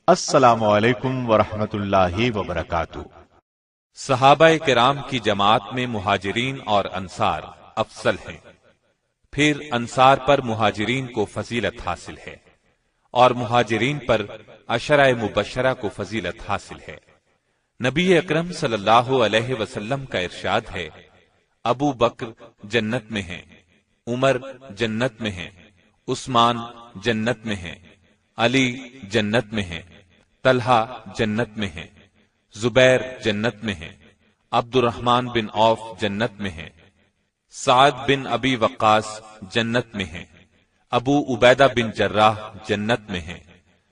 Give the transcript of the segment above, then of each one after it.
السلام علیکم ورحمۃ اللہ وبرکاتہ۔ صحابہ کرام کی جماعت میں مہاجرین اور انصار افضل ہیں، پھر انصار پر مہاجرین کو فضیلت حاصل ہے اور مہاجرین پر عشرہ مبشرہ کو فضیلت حاصل ہے۔ نبی اکرم صلی اللہ علیہ وسلم کا ارشاد ہے، ابو بکر جنت میں ہیں، عمر جنت میں ہیں، عثمان جنت میں ہیں، علی جنت میں ہیں، طلحہ جنت میں ہیں، زبیر جنت میں ہیں، عبد الرحمن بن عوف جنت میں ہیں، سعد بن ابی وقاص جنت میں ہیں، ابو عبیدہ بن جراح جنت میں ہیں،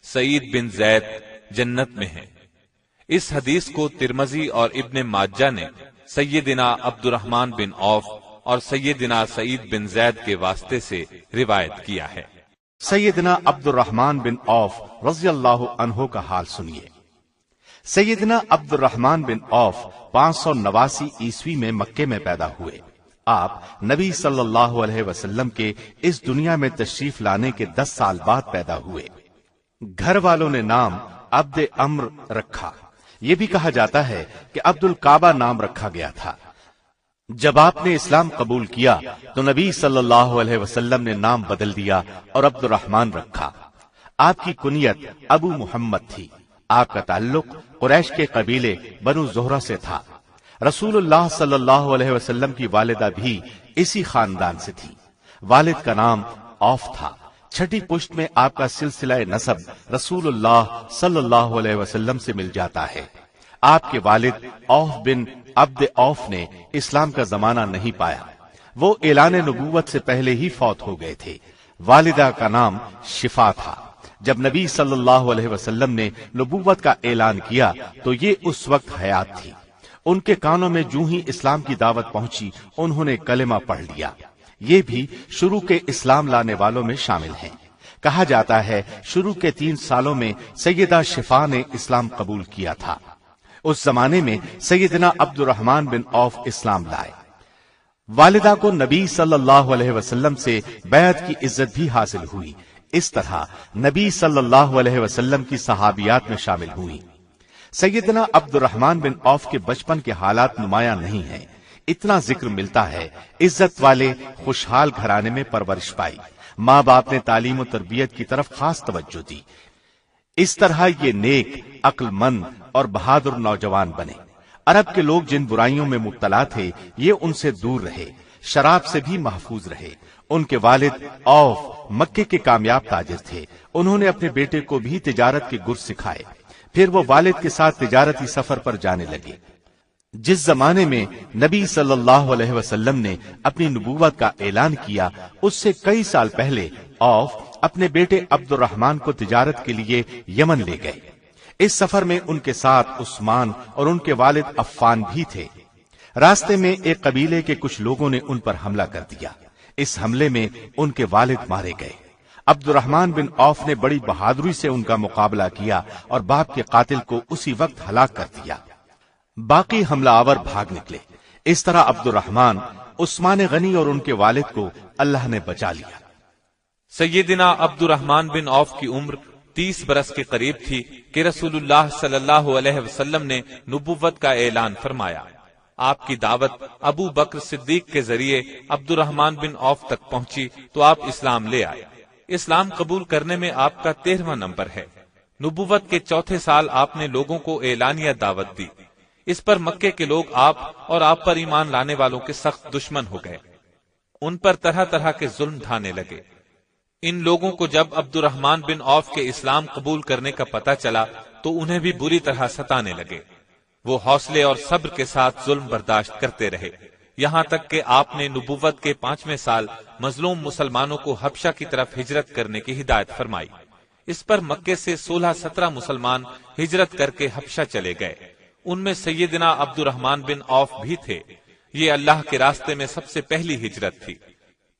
سعید بن زید جنت میں ہیں۔ اس حدیث کو ترمذی اور ابن ماجہ نے سیدنا عبد الرحمن بن عوف اور سیدنا سعید بن زید کے واسطے سے روایت کیا ہے۔ سیدنا عبد الرحمن بن عوف رضی اللہ عنہ کا حال سنیے۔ سیدنا عبد الرحمن بن عوف 589 عیسوی میں مکے میں پیدا ہوئے۔ آپ نبی صلی اللہ علیہ وسلم کے اس دنیا میں تشریف لانے کے 10 سال بعد پیدا ہوئے۔ گھر والوں نے نام عبد امر رکھا۔ یہ بھی کہا جاتا ہے کہ عبد الکعبہ نام رکھا گیا تھا۔ جب آپ نے اسلام قبول کیا تو نبی صلی اللہ علیہ وسلم نے نام بدل دیا اور عبد الرحمن رکھا۔ آپ کی کنیت ابو محمد تھی۔ آپ کا تعلق قریش کے قبیلے بنو زہرہ سے تھا۔ رسول اللہ صلی اللہ علیہ وسلم کی والدہ بھی اسی خاندان سے تھی۔ والد کا نام عوف تھا۔ چھٹی پشت میں آپ کا سلسلہ نسب رسول اللہ صلی اللہ علیہ وسلم سے مل جاتا ہے۔ آپ کے والد عوف بن عبد عوف نے اسلام کا زمانہ نہیں پایا۔ وہ اعلان نبوت سے پہلے ہی فوت ہو گئے تھے۔ والدہ کا نام شفا تھا۔ جب نبی صلی اللہ علیہ وسلم نے نبوت کا اعلان کیا تو یہ اس وقت حیات تھی۔ ان کے کانوں میں جو ہی اسلام کی دعوت پہنچی انہوں نے کلمہ پڑھ لیا۔ یہ بھی شروع کے اسلام لانے والوں میں شامل ہیں۔ کہا جاتا ہے شروع کے 3 سالوں میں سیدہ شفا نے اسلام قبول کیا تھا۔ اس زمانے میں سیدنا عبد الرحمن بن عوف اسلام لائے۔ والدہ کو نبی صلی اللہ علیہ وسلم سے بیعت کی عزت بھی حاصل ہوئی۔ اس طرح نبی صلی اللہ علیہ وسلم کی صحابیات میں شامل ہوئی۔ سیدنا عبد الرحمن بن عوف کے بچپن کے حالات نمایاں نہیں ہیں۔ اتنا ذکر ملتا ہے عزت والے خوشحال گھرانے میں پرورش پائی۔ ماں باپ نے تعلیم و تربیت کی طرف خاص توجہ دی۔ اس طرح یہ نیک، عقل مند اور بہادر نوجوان بنے۔ عرب کے لوگ جن برائیوں میں مبتلا تھے یہ ان سے دور رہے، شراب سے بھی محفوظ رہے۔ ان کے والد عوف مکے کے کامیاب تاجر تھے۔ انہوں نے اپنے بیٹے کو بھی تجارت کے گر سکھائے۔ پھر وہ والد کے ساتھ تجارتی سفر پر جانے لگے۔ جس زمانے میں نبی صلی اللہ علیہ وسلم نے اپنی نبوت کا اعلان کیا اس سے کئی سال پہلے عوف اپنے بیٹے عبد الرحمن کو تجارت کے لیے یمن لے گئے۔ اس سفر میں ان کے ساتھ عثمان اور ان کے والد عفان بھی تھے۔ راستے میں ایک قبیلے کے کچھ لوگوں نے ان پر حملہ کر دیا۔ اس حملے میں ان کے والد مارے گئے۔ عبد الرحمن بن عوف نے بڑی بہادری سے ان کا مقابلہ کیا اور باپ کے قاتل کو اسی وقت ہلاک کر دیا۔ باقی حملہ آور بھاگ نکلے۔ اس طرح عبد الرحمن، عثمان غنی اور ان کے والد کو اللہ نے بچا لیا۔ سیدنا عبد الرحمن بن عوف کی عمر 30 برس کے قریب تھی کہ رسول اللہ صلی اللہ علیہ وسلم نے نبوت کا اعلان فرمایا۔ آپ کی دعوت ابو بکر صدیق کے ذریعے عبد الرحمن بن عوف تک پہنچی تو آپ اسلام لے آئے۔ اسلام قبول کرنے میں آپ کا 13واں نمبر ہے۔ نبوت کے 4تھے سال آپ نے لوگوں کو اعلانیہ دعوت دی۔ اس پر مکے کے لوگ آپ اور آپ پر ایمان لانے والوں کے سخت دشمن ہو گئے۔ ان پر طرح طرح کے ظلم ڈھانے لگے۔ ان لوگوں کو جب عبد الرحمن بن عوف کے اسلام قبول کرنے کا پتہ چلا تو انہیں بھی بری طرح ستانے لگے۔ وہ حوصلے اور صبر کے ساتھ ظلم برداشت کرتے رہے، یہاں تک کہ آپ نے نبوت کے 5ویں سال مظلوم مسلمانوں کو حبشہ کی طرف ہجرت کرنے کی ہدایت فرمائی۔ اس پر مکے سے 16-17 مسلمان ہجرت کر کے حبشہ چلے گئے۔ ان میں سیدنا عبد الرحمن بن عوف بھی تھے۔ یہ اللہ کے راستے میں سب سے پہلی ہجرت تھی۔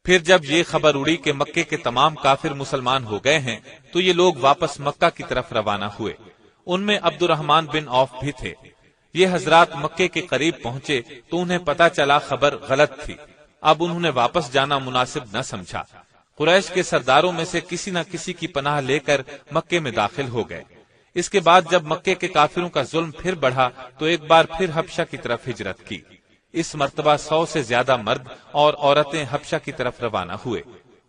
پھر جب یہ خبر اڑی کہ مکے کے تمام کافر مسلمان ہو گئے ہیں تو یہ لوگ واپس مکہ کی طرف روانہ ہوئے۔ ان میں عبد الرحمن بن عوف بھی تھے۔ یہ حضرات مکے کے قریب پہنچے تو انہیں پتا چلا خبر غلط تھی۔ اب انہوں نے واپس جانا مناسب نہ سمجھا۔ قریش کے سرداروں میں سے کسی نہ کسی کی پناہ لے کر مکے میں داخل ہو گئے۔ اس کے بعد جب مکے کے کافروں کا ظلم پھر بڑھا تو ایک بار پھر حبشہ کی طرف ہجرت کی۔ اس مرتبہ 100 سے زیادہ مرد اور عورتیں حبشہ کی طرف روانہ ہوئے۔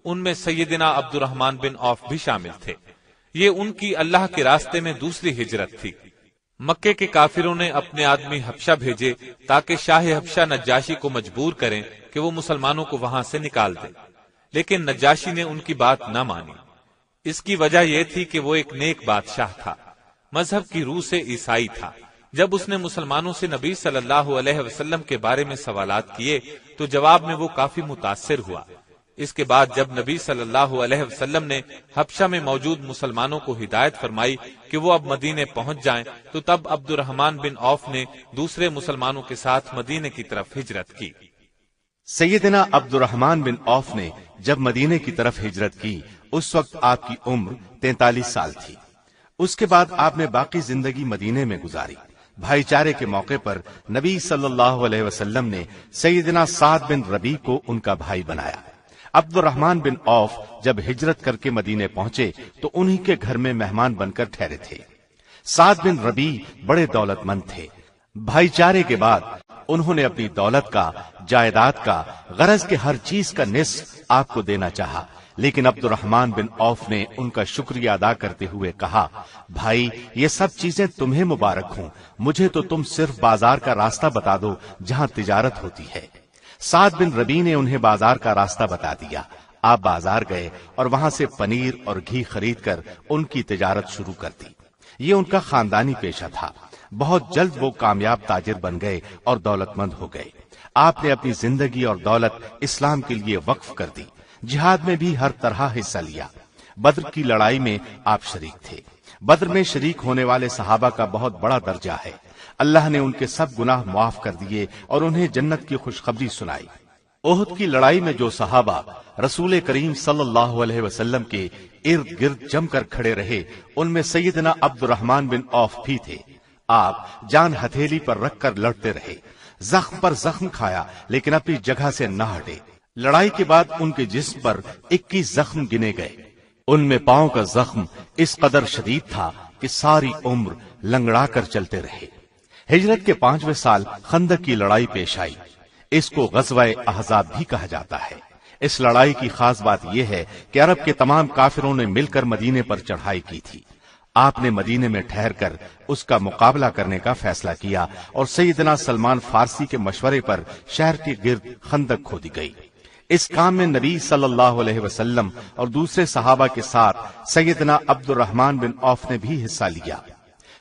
ان میں سیدنا عبد الرحمن بن عوف بھی شامل تھے۔ یہ ان کی اللہ کے راستے میں دوسری ہجرت تھی۔ مکے کے کافروں نے اپنے آدمی حبشہ بھیجے تاکہ شاہ حبشہ نجاشی کو مجبور کریں کہ وہ مسلمانوں کو وہاں سے نکال دے، لیکن نجاشی نے ان کی بات نہ مانی۔ اس کی وجہ یہ تھی کہ وہ ایک نیک بادشاہ تھا، مذہب کی روح سے عیسائی تھا۔ جب اس نے مسلمانوں سے نبی صلی اللہ علیہ وسلم کے بارے میں سوالات کیے تو جواب میں وہ کافی متاثر ہوا۔ اس کے بعد جب نبی صلی اللہ علیہ وسلم نے حبشہ میں موجود مسلمانوں کو ہدایت فرمائی کہ وہ اب مدینے پہنچ جائیں تو تب عبد الرحمن بن عوف نے دوسرے مسلمانوں کے ساتھ مدینے کی طرف ہجرت کی۔ سیدنا عبد الرحمن بن عوف نے جب مدینے کی طرف ہجرت کی اس وقت آپ کی عمر 43 سال تھی۔ اس کے بعد آپ نے باقی زندگی مدینے میں گزاری۔ بھائی چارے کے موقع پر نبی صلی اللہ علیہ وسلم نے سیدنا سعد بن ربیع کو ان کا بھائی بنایا۔ عبد الرحمن بن عوف جب ہجرت کر کے مدینے پہنچے تو انہی کے گھر میں مہمان بن کر ٹھہرے تھے۔ سعد بن ربیع بڑے دولت مند تھے۔ بھائی چارے کے بعد انہوں نے اپنی دولت کا، جائیداد کا، غرض کے ہر چیز کا نصف آپ کو دینا چاہا، لیکن عبد الرحمن بن عوف نے ان کا شکریہ ادا کرتے ہوئے کہا، بھائی یہ سب چیزیں تمہیں مبارک ہوں، مجھے تو تم صرف بازار کا راستہ بتا دو جہاں تجارت ہوتی ہے۔ سعد بن ربیع نے انہیں بازار کا راستہ بتا دیا۔ آپ بازار گئے اور وہاں سے پنیر اور گھی خرید کر ان کی تجارت شروع کر دی۔ یہ ان کا خاندانی پیشہ تھا۔ بہت جلد وہ کامیاب تاجر بن گئے اور دولت مند ہو گئے۔ آپ نے اپنی زندگی اور دولت اسلام کے لیے وقف کر دی۔ جہاد میں بھی ہر طرح حصہ لیا۔ بدر کی لڑائی میں آپ شریک تھے۔ بدر میں شریک ہونے والے صحابہ کا بہت بڑا درجہ ہے۔ اللہ نے ان کے سب گناہ معاف کر دیے اور انہیں جنت کی خوشخبری سنائی۔ احد کی لڑائی میں جو صحابہ رسول کریم صلی اللہ علیہ وسلم کے ارد گرد جم کر کھڑے رہے ان میں سیدنا عبد الرحمن بن عوف بھی تھے۔ آپ جان ہتھیلی پر رکھ کر لڑتے رہے، زخم پر زخم کھایا لیکن اپنی جگہ سے نہ ہٹے۔ لڑائی کے بعد ان کے جسم پر 21 زخم گنے گئے۔ ان میں پاؤں کا زخم اس قدر شدید تھا کہ ساری عمر لنگڑا کر چلتے رہے۔ ہجرت کے 5ویں سال خندق کی لڑائی پیش آئی۔ اس کو غزوہ احزاب بھی کہا جاتا ہے۔ اس لڑائی کی خاص بات یہ ہے کہ عرب کے تمام کافروں نے مل کر مدینے پر چڑھائی کی تھی۔ آپ نے مدینے میں ٹھہر کر اس کا مقابلہ کرنے کا فیصلہ کیا اور سیدنا سلمان فارسی کے مشورے پر شہر کے گرد خندق کھودی گئی۔ اس کام میں نبی صلی اللہ علیہ وسلم اور دوسرے صحابہ کے ساتھ سیدنا عبد الرحمن بن عوف نے بھی حصہ لیا۔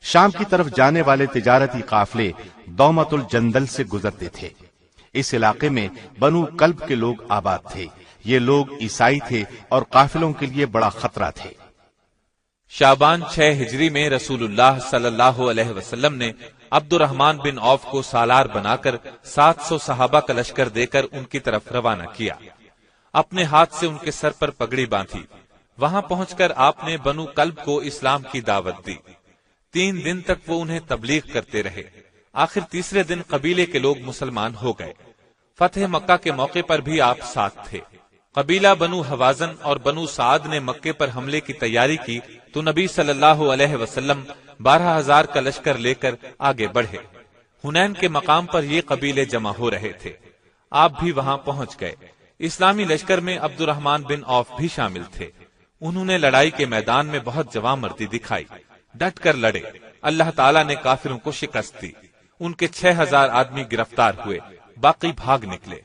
شام کی طرف جانے والے تجارتی قافلے دومت الجندل سے گزرتے تھے۔ اس علاقے میں بنو کلب کے لوگ آباد تھے۔ یہ لوگ عیسائی تھے اور قافلوں کے لیے بڑا خطرہ تھے۔ شعبان 6 ہجری میں رسول اللہ صلی اللہ علیہ وسلم نے عبد الرحمن بن عوف کو سالار بنا کر 700 صحابہ کا لشکر دے کر ان کی طرف روانہ کیا۔ اپنے ہاتھ سے ان کے سر پر پگڑی باندھی۔ وہاں پہنچ کر آپ نے بنو کلب کو اسلام کی دعوت دی۔ 3 دن تک وہ انہیں تبلیغ کرتے رہے۔ آخر تیسرے دن قبیلے کے لوگ مسلمان ہو گئے۔ فتح مکہ کے موقع پر بھی آپ ساتھ تھے۔ قبیلہ بنو حوازن اور بنو سعد نے مکے پر حملے کی تیاری کی تو نبی صلی اللہ علیہ وسلم 12,000 کا لشکر لے کر آگے بڑھے۔ حنین کے مقام پر یہ قبیلے جمع ہو رہے تھے۔ آپ بھی وہاں پہنچ گئے۔ اسلامی لشکر میں عبد الرحمن بن عوف بھی شامل تھے۔ انہوں نے لڑائی کے میدان میں بہت جواں مردی دکھائی، ڈٹ کر لڑے۔ اللہ تعالیٰ نے کافروں کو شکست دی۔ ان کے 6,000 آدمی گرفتار ہوئے، باقی بھاگ نکلے۔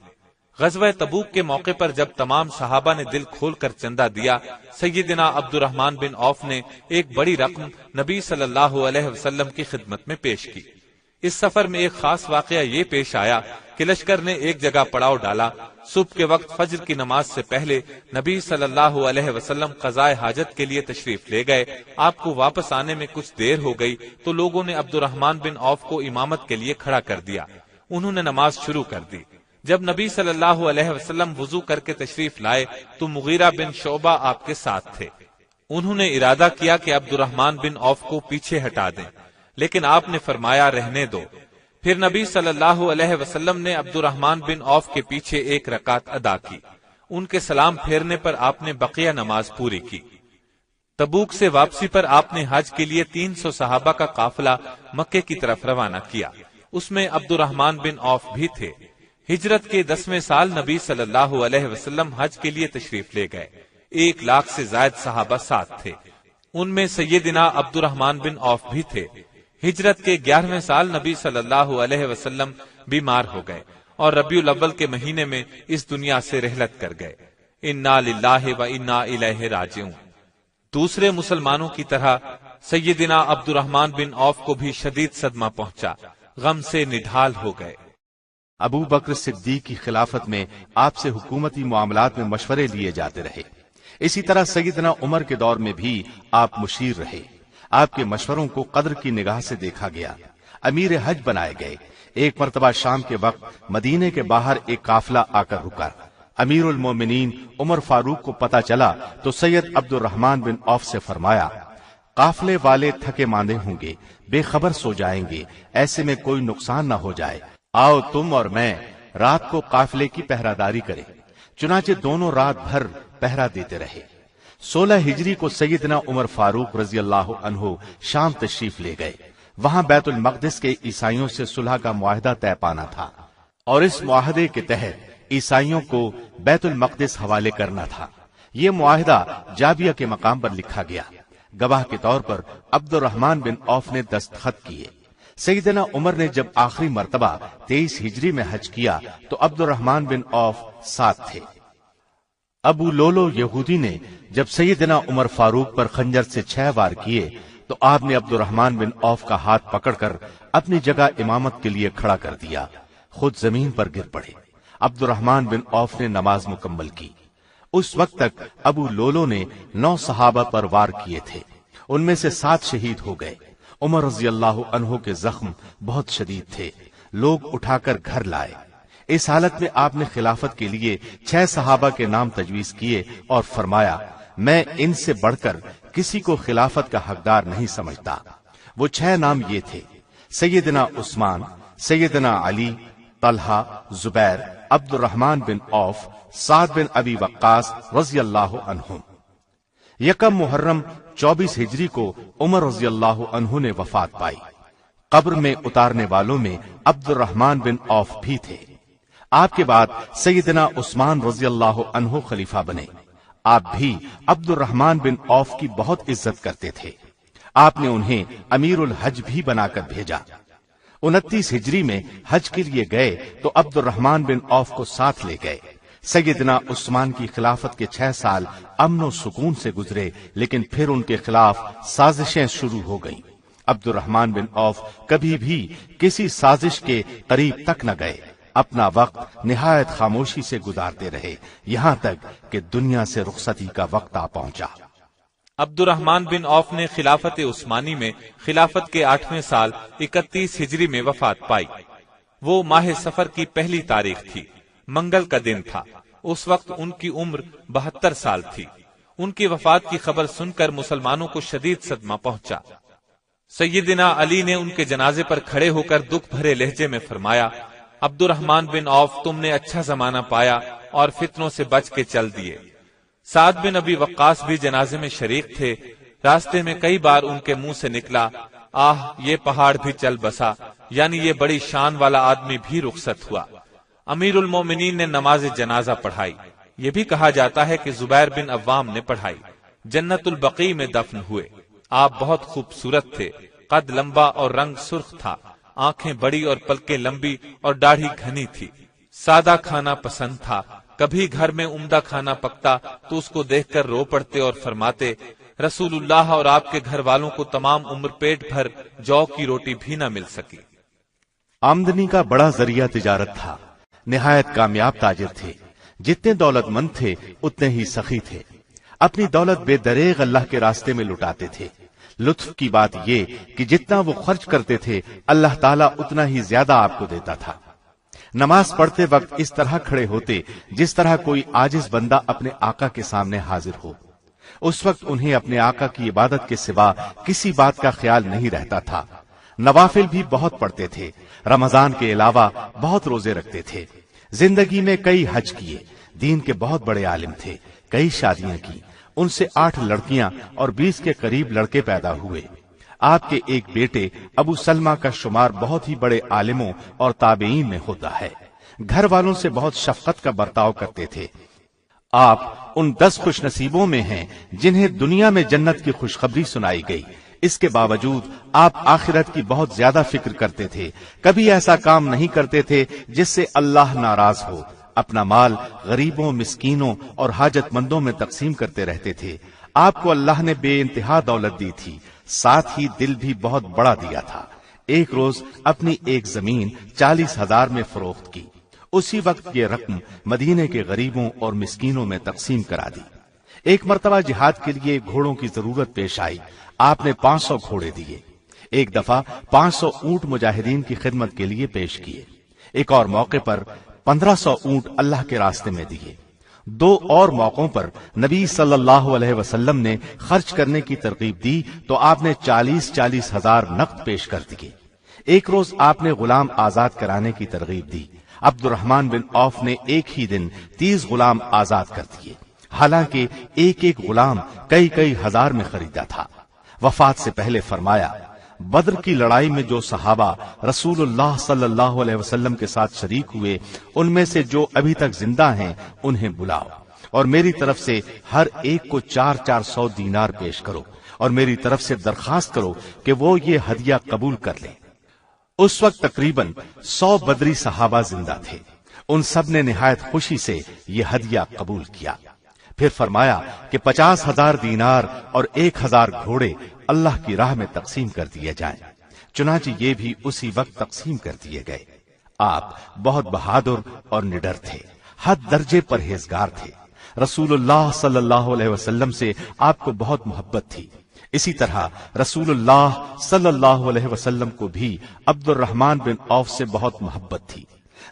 غزوہ تبوک کے موقع پر جب تمام صحابہ نے دل کھول کر چندہ دیا، سیدنا عبد الرحمن بن عوف نے ایک بڑی رقم نبی صلی اللہ علیہ وسلم کی خدمت میں پیش کی۔ اس سفر میں ایک خاص واقعہ یہ پیش آیا کہ لشکر نے ایک جگہ پڑاؤ ڈالا۔ صبح کے وقت فجر کی نماز سے پہلے نبی صلی اللہ علیہ وسلم قضاء حاجت کے لیے تشریف لے گئے۔ آپ کو واپس آنے میں کچھ دیر ہو گئی تو لوگوں نے عبد الرحمن بن عوف کو امامت کے لیے کھڑا کر دیا۔ انہوں نے نماز شروع کر دی۔ جب نبی صلی اللہ علیہ وسلم وضو کر کے تشریف لائے تو مغیرہ بن شعبہ آپ کے ساتھ تھے۔ انہوں نے ارادہ کیا کہ عبد الرحمن بن عوف کو پیچھے ہٹا دیں، لیکن آپ نے فرمایا رہنے دو۔ پھر نبی صلی اللہ علیہ وسلم نے عبد الرحمن بن عوف کے پیچھے 1 رکعت ادا کی۔ ان کے سلام پھیرنے پر آپ نے بقیہ نماز پوری کی۔ تبوک سے واپسی پر آپ نے حج کے لیے 300 صحابہ کا قافلہ مکے کی طرف روانہ کیا، اس میں عبد الرحمن بن عوف بھی تھے۔ ہجرت کے 10ویں سال نبی صلی اللہ علیہ وسلم حج کے لیے تشریف لے گئے، 1 لاکھ سے زائد صحابہ ساتھ تھے، ان میں سیدنا عبد الرحمن بن عوف بھی تھے۔ ہجرت کے 11ویں سال نبی صلی اللہ علیہ وسلم بیمار ہو گئے اور ربیع الاول کے مہینے میں اس دنیا سے رحلت کر گئے۔ انا للہ و انا الیہ راجعون۔ دوسرے مسلمانوں کی طرح سیدنا عبد الرحمن بن عوف کو بھی شدید صدمہ پہنچا، غم سے نڈھال ہو گئے۔ ابو بکر صدیق کی خلافت میں آپ سے حکومتی معاملات میں مشورے لیے جاتے رہے، اسی طرح سیدنا عمر کے دور میں بھی آپ مشیر رہے۔ آپ کے مشوروں کو قدر کی نگاہ سے دیکھا گیا، امیر حج بنائے گئے۔ ایک مرتبہ شام کے وقت مدینے کے باہر ایک قافلہ آ کر رکا، امیر المومنین عمر فاروق کو پتا چلا تو سید عبد الرحمن بن عوف سے فرمایا، قافلے والے تھکے ماندے ہوں گے، بے خبر سو جائیں گے، ایسے میں کوئی نقصان نہ ہو جائے، آؤ تم اور میں رات کو قافلے کی پہرہ داری کریں۔ چنانچہ دونوں رات بھر پہرہ دیتے رہے۔ 16 ہجری کو سیدنا عمر فاروق رضی اللہ عنہ شام تشریف لے گئے، وہاں بیت المقدس کے عیسائیوں سے صلح کا معاہدہ طے پانا تھا، اور اس معاہدے کے تحت عیسائیوں کو بیت المقدس حوالے کرنا تھا۔ یہ معاہدہ جابیہ کے مقام پر لکھا گیا، گواہ کے طور پر عبد الرحمن بن عوف نے دستخط کیے۔ سیدنا عمر نے جب آخری مرتبہ 23 ہجری میں حج کیا تو عبد الرحمن بن عوف ساتھ تھے۔ ابو لولو یہودی نے جب سیدنا عمر فاروق پر خنجر سے 6 وار کیے تو آپ نے عبد الرحمن بن عوف کا ہاتھ پکڑ کر اپنی جگہ امامت کے لیے کھڑا کر دیا، خود زمین پر گر پڑے۔ عبد الرحمن بن عوف نے نماز مکمل کی۔ اس وقت تک ابو لولو نے 9 صحابہ پر وار کیے تھے، ان میں سے 7 شہید ہو گئے۔ عمر رضی اللہ عنہ کے زخم بہت شدید تھے، لوگ اٹھا کر گھر لائے۔ اس حالت میں آپ نے خلافت کے لیے 6 صحابہ کے نام تجویز کیے اور فرمایا، میں ان سے بڑھ کر کسی کو خلافت کا حقدار نہیں سمجھتا۔ وہ 6 نام یہ تھے: سیدنا عثمان، سیدنا علی، طلحہ، زبیر، عبد الرحمن بن عوف، سعد بن ابی وقاص رضی اللہ عنہم۔ یکم محرم 24 ہجری کو عمر رضی اللہ عنہ نے وفات پائی۔ قبر میں اتارنے والوں میں عبد الرحمن بن عوف بھی تھے۔ آپ کے بعد سیدنا عثمان رضی اللہ عنہ خلیفہ بنے۔ آپ بھی عبد الرحمن بن عوف کی بہت عزت کرتے تھے، آپ نے انہیں امیر الحج بھی بنا کر بھیجا۔ 29 ہجری میں حج کے لیے گئے تو عبد الرحمن بن عوف کو ساتھ لے گئے۔ سیدنا عثمان کی خلافت کے 6 سال امن و سکون سے گزرے، لیکن پھر ان کے خلاف سازشیں شروع ہو گئیں۔ عبد الرحمن بن عوف کبھی بھی کسی سازش کے قریب تک نہ گئے، اپنا وقت نہایت خاموشی سے گزارتے رہے، یہاں تک کہ دنیا سے رخصتی کا وقت آ پہنچا۔ عبد الرحمن بن عوف نے خلافت عثمانی میں خلافت کے 8ویں سال 31 ہجری میں وفات پائی۔ وہ ماہ سفر کی پہلی تاریخ تھی، منگل کا دن تھا۔ اس وقت ان کی عمر 72 سال تھی۔ ان کی وفات کی خبر سن کر مسلمانوں کو شدید صدمہ پہنچا۔ سیدنا علی نے ان کے جنازے پر کھڑے ہو کر دکھ بھرے لہجے میں فرمایا، عبد الرحمن بن عوف، تم نے اچھا زمانہ پایا اور فتنوں سے بچ کے چل دیے۔ سعد بن ابی وقاص بھی جنازے میں شریک تھے۔ راستے میں کئی بار ان کے منہ سے نکلا، آہ یہ پہاڑ بھی چل بسا، یعنی یہ بڑی شان والا آدمی بھی رخصت ہوا۔ امیر المومنین نے نماز جنازہ پڑھائی۔ یہ بھی کہا جاتا ہے کہ زبیر بن عوام نے پڑھائی۔ جنت البقیع میں دفن ہوئے۔ آپ بہت خوبصورت تھے، قد لمبا اور رنگ سرخ تھا، آنکھیں بڑی اور پلکیں لمبی اور داڑھی گھنی تھی۔ سادہ کھانا پسند تھا، کبھی گھر میں عمدہ کھانا پکتا تو اس کو دیکھ کر رو پڑتے اور فرماتے، رسول اللہ اور آپ کے گھر والوں کو تمام عمر پیٹ بھر جو کی روٹی بھی نہ مل سکی۔ آمدنی کا بڑا ذریعہ تجارت تھا، نہایت کامیاب تاجر تھے، جتنے دولت مند تھے اتنے ہی سخی تھے، اپنی دولت بے دریغ اللہ کے راستے میں لٹاتے تھے۔ لطف کی بات یہ کہ جتنا وہ خرچ کرتے تھے اللہ تعالیٰ اتنا ہی زیادہ آپ کو دیتا تھا۔ نماز پڑھتے وقت اس طرح کھڑے ہوتے جس طرح کوئی عاجز بندہ اپنے آقا کے سامنے حاضر ہو۔ اس وقت انہیں اپنے آقا کی عبادت کے سوا کسی بات کا خیال نہیں رہتا تھا۔ نوافل بھی بہت پڑھتے تھے، رمضان کے علاوہ بہت روزے رکھتے تھے۔ زندگی میں کئی حج کیے، دین کے بہت بڑے عالم تھے، کئی شادیاں کی۔ ان سے 8 لڑکیاں اور 20 کے قریب لڑکے پیدا ہوئے۔ آپ کے ایک بیٹے ابو سلمہ کا شمار بہت ہی بڑے عالموں اور تابعین میں ہوتا ہے۔ گھر والوں سے بہت شفقت کا برتاؤ کرتے تھے۔ آپ ان 10 خوش نصیبوں میں ہیں جنہیں دنیا میں جنت کی خوشخبری سنائی گئی۔ اس کے باوجود آپ آخرت کی بہت زیادہ فکر کرتے تھے، کبھی ایسا کام نہیں کرتے تھے جس سے اللہ ناراض ہو۔ اپنا مال غریبوں، مسکینوں اور حاجت مندوں میں تقسیم کرتے رہتے تھے۔ آپ کو اللہ نے بے انتہا دولت دی تھی، ساتھ ہی دل بھی بہت بڑا دیا تھا۔ ایک روز اپنی ایک زمین 40,000 میں فروخت کی۔ اسی وقت یہ رقم مدینے کے غریبوں اور مسکینوں میں تقسیم کرا دی۔ ایک مرتبہ جہاد کے لیے گھوڑوں کی ضرورت پیش آئی۔ آپ نے 500 گھوڑے دیے۔ ایک دفعہ 500 اونٹ مجاہدین کی خدمت کے لیے پیش کیے۔ ایک اور موقع پر 1500 اونٹ اللہ کے راستے میں دیے۔ 2 اور موقعوں پر نبی صلی اللہ علیہ وسلم نے خرچ کرنے کی ترغیب دی تو آپ نے 40 ہزار نقد پیش کر دیے۔ ایک روز آپ نے غلام آزاد کرانے کی ترغیب دی۔ عبد الرحمن بن عوف نے ایک ہی دن 30 غلام آزاد کر دیے، حالانکہ ایک ایک غلام کئی ہزار میں خریدا تھا۔ وفات سے پہلے فرمایا، بدر کی لڑائی میں جو صحابہ رسول اللہ صلی اللہ علیہ وسلم کے ساتھ شریک ہوئے ان میں سے جو ابھی تک زندہ ہیں انہیں بلاؤ، اور میری طرف سے ہر ایک کو 400 دینار پیش کرو، اور میری طرف سے درخواست کرو کہ وہ یہ ہدیہ قبول کر لیں۔ اس وقت تقریباً 100 بدری صحابہ زندہ تھے۔ ان سب نے نہایت خوشی سے یہ ہدیہ قبول کیا۔ پھر فرمایا کہ 50,000 دینار اور 1,000 گھوڑے اللہ کی راہ میں تقسیم کر دیے جائیں۔ چنانچہ یہ بھی اسی وقت تقسیم کر دیے گئے۔ آپ بہت بہادر اور نڈر تھے، حد درجے پرہیزگار تھے۔ رسول اللہ صلی اللہ علیہ وسلم سے آپ کو بہت محبت تھی۔ اسی طرح رسول اللہ صلی اللہ علیہ وسلم کو بھی عبد الرحمن بن عوف سے بہت محبت تھی۔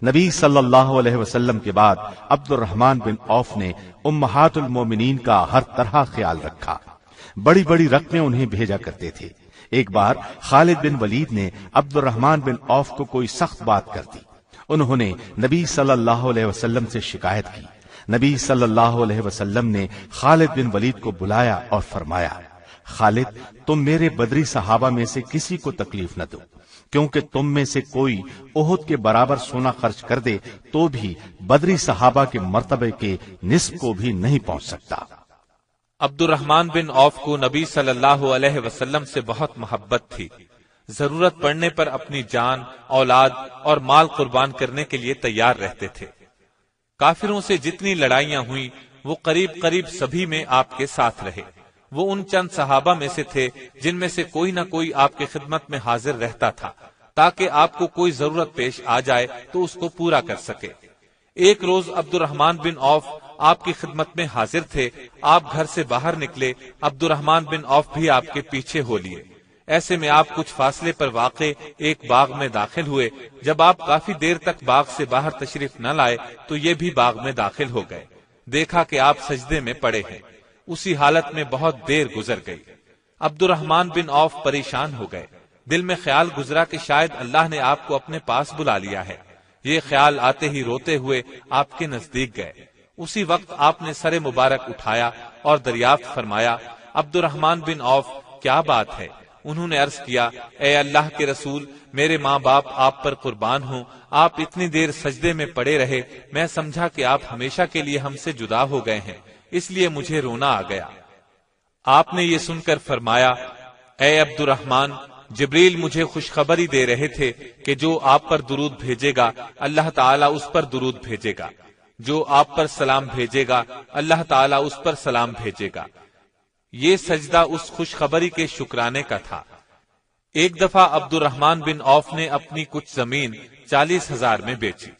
نبی صلی اللہ علیہ وسلم کے بعد عبد الرحمن بن عوف نے امہات المومنین کا ہر طرح خیال رکھا، بڑی بڑی رقمیں انہیں بھیجا کرتے تھے۔ ایک بار خالد بن ولید نے عبد الرحمن بن عوف کو کوئی سخت بات کر دی۔ انہوں نے نبی صلی اللہ علیہ وسلم سے شکایت کی۔ نبی صلی اللہ علیہ وسلم نے خالد بن ولید کو بلایا اور فرمایا، خالد، تم میرے بدری صحابہ میں سے کسی کو تکلیف نہ دو، کیونکہ تم میں سے کوئی احد کے برابر سونا خرچ کر دے تو بھی بدری صحابہ کے مرتبے کے نصف کو بھی نہیں پہنچ سکتا۔ عبد الرحمن بن عوف کو نبی صلی اللہ علیہ وسلم سے بہت محبت تھی۔ ضرورت پڑنے پر اپنی جان، اولاد اور مال قربان کرنے کے لیے تیار رہتے تھے۔ کافروں سے جتنی لڑائیاں ہوئیں وہ قریب سبھی میں آپ کے ساتھ رہے۔ وہ ان چند صحابہ میں سے تھے جن میں سے کوئی نہ کوئی آپ کی خدمت میں حاضر رہتا تھا تاکہ آپ کو کوئی ضرورت پیش آ جائے تو اس کو پورا کر سکے۔ ایک روز عبد الرحمن بن عوف آپ کی خدمت میں حاضر تھے۔ آپ گھر سے باہر نکلے، عبد الرحمن بن عوف بھی آپ کے پیچھے ہو لیے۔ ایسے میں آپ کچھ فاصلے پر واقع ایک باغ میں داخل ہوئے۔ جب آپ کافی دیر تک باغ سے باہر تشریف نہ لائے تو یہ بھی باغ میں داخل ہو گئے۔ دیکھا کہ آپ سجدے میں پڑے ہیں۔ اسی حالت میں بہت دیر گزر گئی۔ عبد الرحمن بن عوف پریشان ہو گئے۔ دل میں خیال گزرا کہ شاید اللہ نے آپ کو اپنے پاس بلا لیا ہے۔ یہ خیال آتے ہی روتے ہوئے آپ کے نزدیک گئے۔ اسی وقت آپ نے سر مبارک اٹھایا اور دریافت فرمایا، عبد الرحمن بن عوف، کیا بات ہے؟ انہوں نے عرض کیا، اے اللہ کے رسول، میرے ماں باپ آپ پر قربان ہوں، آپ اتنی دیر سجدے میں پڑے رہے، میں سمجھا کہ آپ ہمیشہ کے لیے ہم سے جدا ہو گئے ہیں، اس لیے مجھے رونا آ گیا۔ آپ نے یہ سن کر فرمایا، اے عبد الرحمن، جبریل مجھے خوشخبری دے رہے تھے کہ جو آپ پر درود بھیجے گا اللہ تعالیٰ اس پر درود بھیجے گا، جو آپ پر سلام بھیجے گا اللہ تعالیٰ اس پر سلام بھیجے گا۔ یہ سجدہ اس خوشخبری کے شکرانے کا تھا۔ ایک دفعہ عبد الرحمن بن عوف نے اپنی کچھ زمین 40,000 میں بیچی۔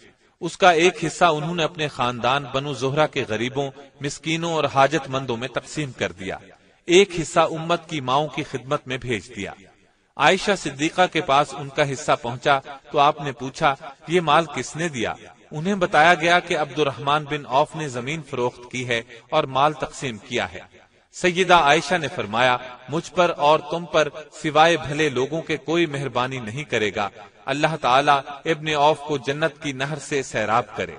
اس کا ایک حصہ انہوں نے اپنے خاندان بنو زہرہ کے غریبوں، مسکینوں اور حاجت مندوں میں تقسیم کر دیا۔ ایک حصہ امت کی ماؤں کی خدمت میں بھیج دیا۔ عائشہ صدیقہ کے پاس ان کا حصہ پہنچا تو آپ نے پوچھا، یہ مال کس نے دیا؟ انہیں بتایا گیا کہ عبد الرحمن بن عوف نے زمین فروخت کی ہے اور مال تقسیم کیا ہے۔ سیدہ عائشہ نے فرمایا، مجھ پر اور تم پر سوائے بھلے لوگوں کے کوئی مہربانی نہیں کرے گا، اللہ تعالیٰ ابن عوف کو جنت کی نہر سے سیراب کرے۔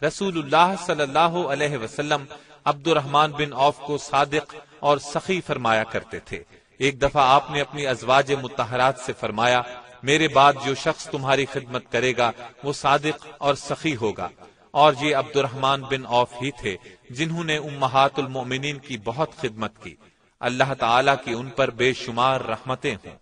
رسول اللہ صلی اللہ علیہ وسلم عبد الرحمن بن عوف کو صادق اور سخی فرمایا کرتے تھے۔ ایک دفعہ آپ نے اپنی ازواج مطہرات سے فرمایا، میرے بعد جو شخص تمہاری خدمت کرے گا وہ صادق اور سخی ہوگا، اور یہ عبد الرحمن بن عوف ہی تھے جنہوں نے امہات المؤمنین کی بہت خدمت کی۔ اللہ تعالیٰ کی ان پر بے شمار رحمتیں ہوں۔